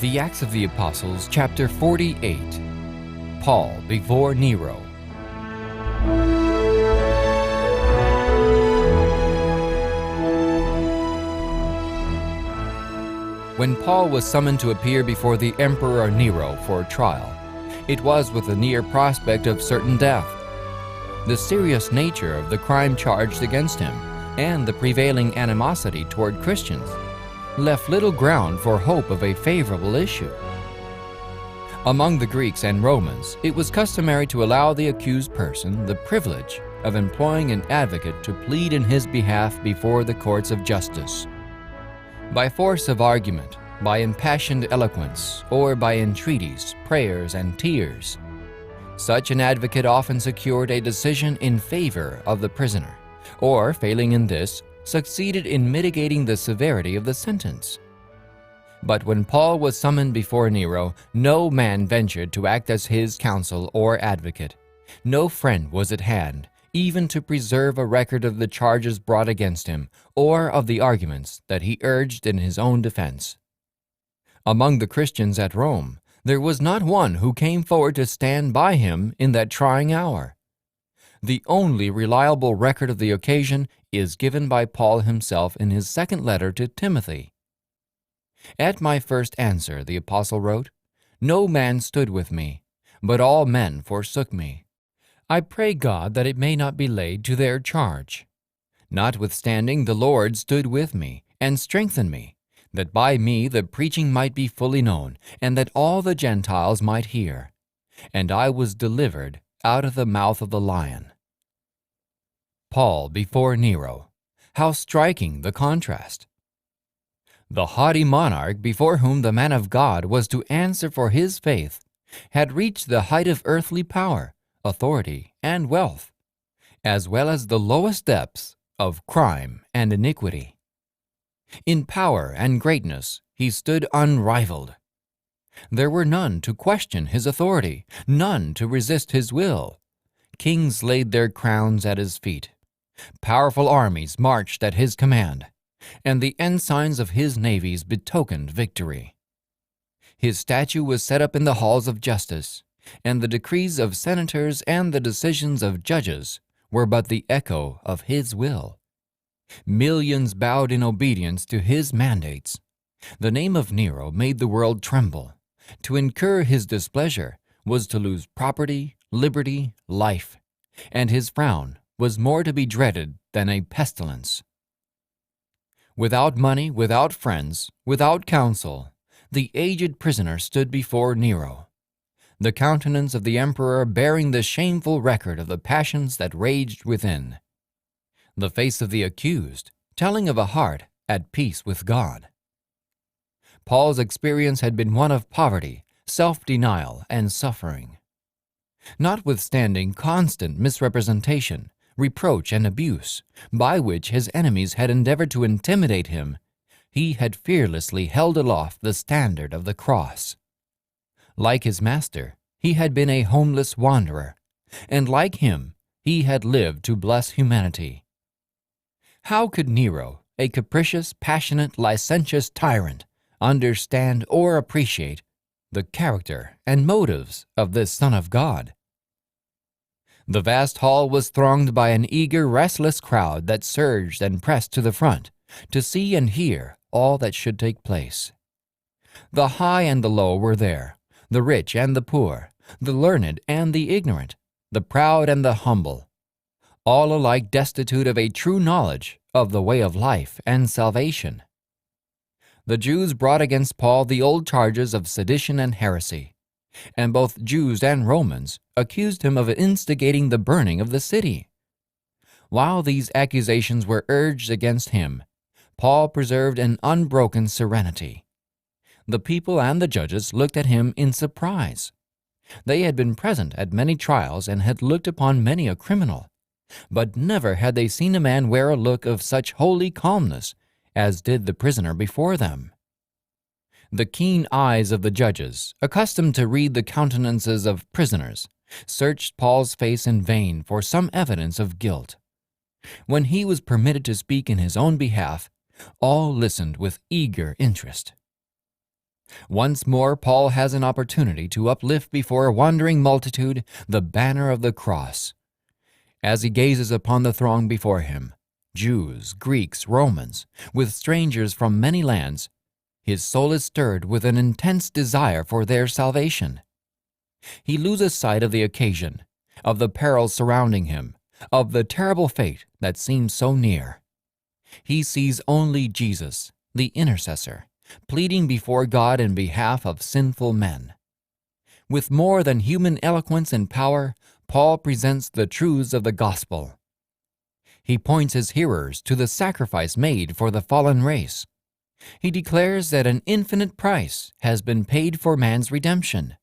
The Acts of the Apostles, chapter 48. Paul before Nero. When Paul was summoned to appear before the Emperor Nero for trial, it was with the near prospect of certain death. The serious nature of the crime charged against him and the prevailing animosity toward Christians left little ground for hope of a favorable issue. Among the Greeks and Romans, it was customary to allow the accused person the privilege of employing an advocate to plead in his behalf before the courts of justice. By force of argument, by impassioned eloquence, or by entreaties, prayers, and tears, such an advocate often secured a decision in favor of the prisoner, or, failing in this, succeeded in mitigating the severity of the sentence. But when Paul was summoned before Nero, no man ventured to act as his counsel or advocate. No friend was at hand, even to preserve a record of the charges brought against him, or of the arguments that he urged in his own defense. Among the Christians at Rome, there was not one who came forward to stand by him in that trying hour. The only reliable record of the occasion is given by Paul himself in his second letter to Timothy. "At my first answer," the apostle wrote, "no man stood with me, but all men forsook me. I pray God that it may not be laid to their charge. Notwithstanding, the Lord stood with me and strengthened me, that by me the preaching might be fully known, and that all the Gentiles might hear. And I was delivered out of the mouth of the lion." Paul before Nero. How striking the contrast! The haughty monarch before whom the man of God was to answer for his faith had reached the height of earthly power, authority, and wealth, as well as the lowest depths of crime and iniquity. In power and greatness he stood unrivaled. There were none to question his authority, none to resist his will. Kings laid their crowns at his feet. Powerful armies marched at his command, and the ensigns of his navies betokened victory. His statue was set up in the halls of justice, and the decrees of senators and the decisions of judges were but the echo of his will. Millions bowed in obedience to his mandates. The name of Nero made the world tremble. To incur his displeasure was to lose property, liberty, life, and his frown was more to be dreaded than a pestilence. Without money, without friends, without counsel, the aged prisoner stood before Nero, the countenance of the emperor bearing the shameful record of the passions that raged within, the face of the accused telling of a heart at peace with God. Paul's experience had been one of poverty, self-denial, and suffering. Notwithstanding constant misrepresentation, reproach, and abuse, by which his enemies had endeavored to intimidate him, he had fearlessly held aloft the standard of the cross. Like his master, he had been a homeless wanderer, and like him, he had lived to bless humanity. How could Nero, a capricious, passionate, licentious tyrant, understand or appreciate the character and motives of this Son of God? The vast hall was thronged by an eager, restless crowd that surged and pressed to the front to see and hear all that should take place. The high and the low were there, the rich and the poor, the learned and the ignorant, the proud and the humble, all alike destitute of a true knowledge of the way of life and salvation. The Jews brought against Paul the old charges of sedition and heresy, and both Jews and Romans accused him of instigating the burning of the city. While these accusations were urged against him, Paul preserved an unbroken serenity. The people and the judges looked at him in surprise. They had been present at many trials and had looked upon many a criminal, but never had they seen a man wear a look of such holy calmness as did the prisoner before them. The keen eyes of the judges, accustomed to read the countenances of prisoners, searched Paul's face in vain for some evidence of guilt. When he was permitted to speak in his own behalf, all listened with eager interest. Once more, Paul has an opportunity to uplift before a wondering multitude the banner of the cross. As he gazes upon the throng before him, Jews, Greeks, Romans, with strangers from many lands, his soul is stirred with an intense desire for their salvation. He loses sight of the occasion, of the perils surrounding him, of the terrible fate that seems so near. He sees only Jesus, the intercessor, pleading before God in behalf of sinful men. With more than human eloquence and power, Paul presents the truths of the gospel. He points his hearers to the sacrifice made for the fallen race. He declares that an infinite price has been paid for man's redemption.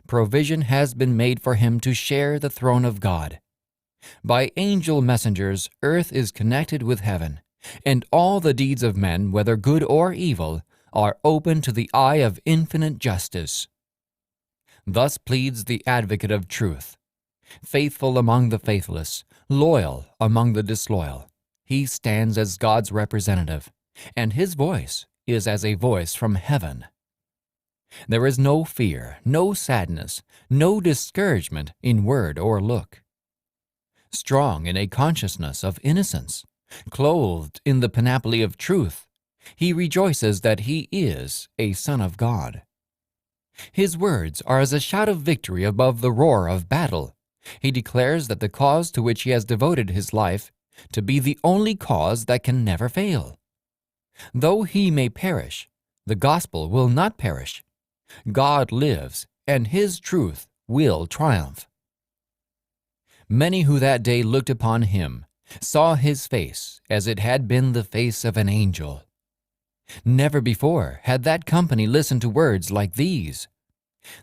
Provision has been made for him to share the throne of God. By angel messengers, earth is connected with heaven, and all the deeds of men, whether good or evil, are open to the eye of infinite justice. Thus pleads the advocate of truth. Faithful among the faithless, loyal among the disloyal, he stands as God's representative, and his voice is as a voice from heaven. There is no fear, no sadness, no discouragement in word or look. Strong in a consciousness of innocence, clothed in the panoply of truth, he rejoices that he is a son of God. His words are as a shout of victory above the roar of battle. He declares that the cause to which he has devoted his life to be the only cause that can never fail. Though he may perish, the gospel will not perish. God lives, and his truth will triumph. Many who that day looked upon him saw his face as it had been the face of an angel. Never before had that company listened to words like these.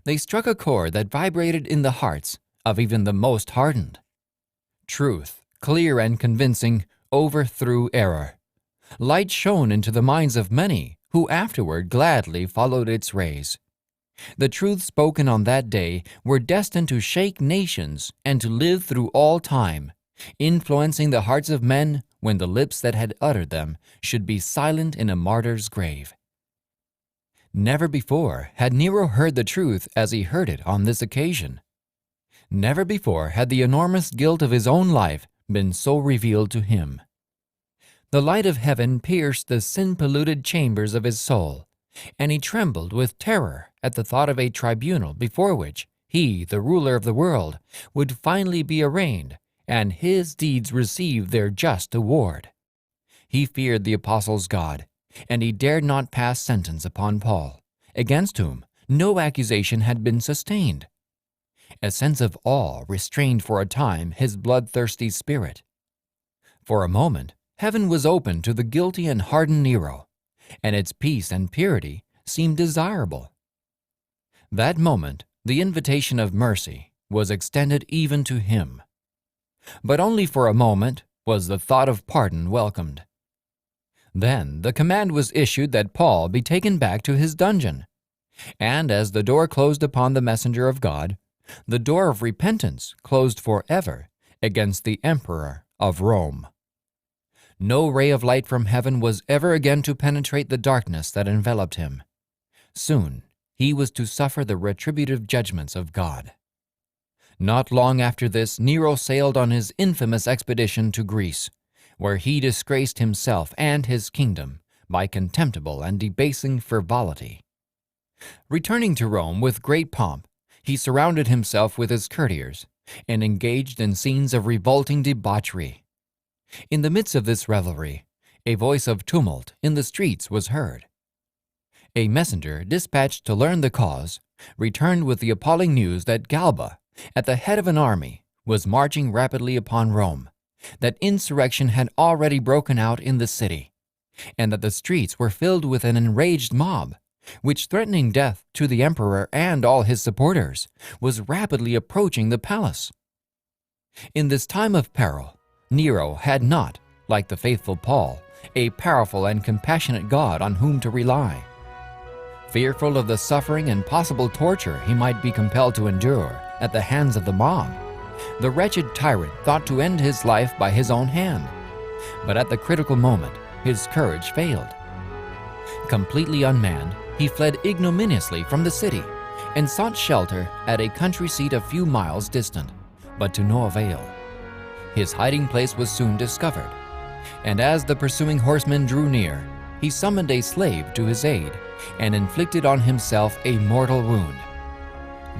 They struck a chord that vibrated in the hearts of even the most hardened. Truth, clear and convincing, overthrew error. Light shone into the minds of many who afterward gladly followed its rays. The truths spoken on that day were destined to shake nations and to live through all time, influencing the hearts of men when the lips that had uttered them should be silent in a martyr's grave. Never before had Nero heard the truth as he heard it on this occasion. Never before had the enormous guilt of his own life been so revealed to him. The light of heaven pierced the sin-polluted chambers of his soul, and he trembled with terror at the thought of a tribunal before which he, the ruler of the world, would finally be arraigned and his deeds receive their just award. He feared the apostles' God, and he dared not pass sentence upon Paul, against whom no accusation had been sustained. A sense of awe restrained for a time his bloodthirsty spirit. For a moment, heaven was open to the guilty and hardened Nero, and its peace and purity seemed desirable. That moment, the invitation of mercy was extended even to him. But only for a moment was the thought of pardon welcomed. Then the command was issued that Paul be taken back to his dungeon, and as the door closed upon the messenger of God, the door of repentance closed forever against the emperor of Rome. No ray of light from heaven was ever again to penetrate the darkness that enveloped him. Soon he was to suffer the retributive judgments of God. Not long after this, Nero sailed on his infamous expedition to Greece, where he disgraced himself and his kingdom by contemptible and debasing frivolity. Returning to Rome with great pomp, he surrounded himself with his courtiers and engaged in scenes of revolting debauchery. In the midst of this revelry, a voice of tumult in the streets was heard. A messenger dispatched to learn the cause returned with the appalling news that Galba, at the head of an army, was marching rapidly upon Rome, that insurrection had already broken out in the city, and that the streets were filled with an enraged mob, which, threatening death to the emperor and all his supporters, was rapidly approaching the palace. In this time of peril, Nero had not, like the faithful Paul, a powerful and compassionate God on whom to rely. Fearful of the suffering and possible torture he might be compelled to endure at the hands of the mob, the wretched tyrant thought to end his life by his own hand. But at the critical moment, his courage failed. Completely unmanned, he fled ignominiously from the city and sought shelter at a country seat a few miles distant, but to no avail. His hiding place was soon discovered, and as the pursuing horsemen drew near, he summoned a slave to his aid and inflicted on himself a mortal wound.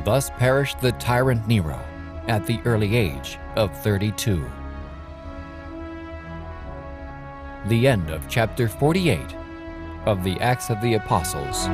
Thus perished the tyrant Nero at the early age of 32. The end of chapter 48 of the Acts of the Apostles.